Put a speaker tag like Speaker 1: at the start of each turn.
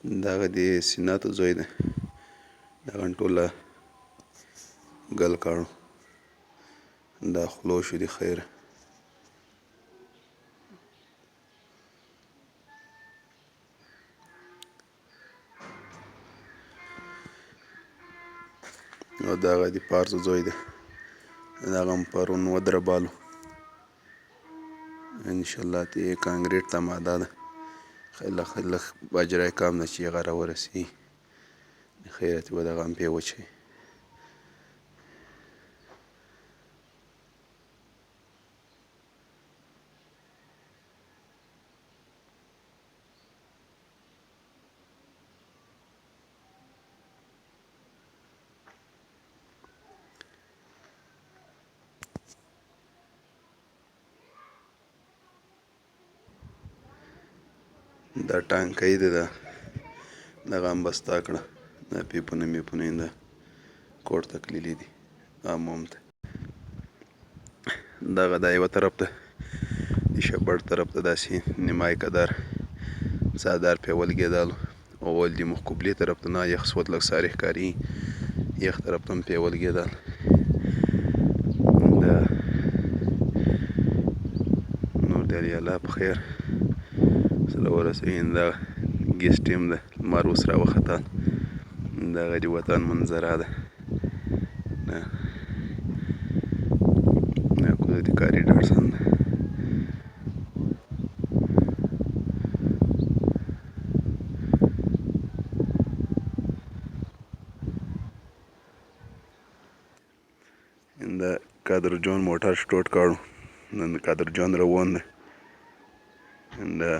Speaker 1: دغه د سیناتو زوی دی دغه ټوله ګل کاڼو دا خولو شو دي خیره او دغه د پارس زوی دی دغه هم پرون ودربالو انشاءالله ته یې کانکریټ ته ماده ده لږ اجرای کام ده چې هغه راورسېږي خیره ته به دغه هم پرې وچوي دا ټانکۍ ده دغه هم بسته کړه دا پیپونه میپونه یې د کوټ ته تللي دي عموم ته دغه دا یوه طرف ته د شبړ طرف ته داسې نیمای قدر څادر پرې ولګېدلو او ول د مخ قبلې طرف ته نه یخ سوت لږ ساري ښکاري یخ طرف ته هم پرې ولګېدل نور د الله په خیر سره ورسوي دغه ګیس ټیم ده لمر اوس راوختل دغه د وطن منظره ده دا قدرتي کاریډور سم ده د قادر جان موټر سټارټ کړو نن قادر جان روان دی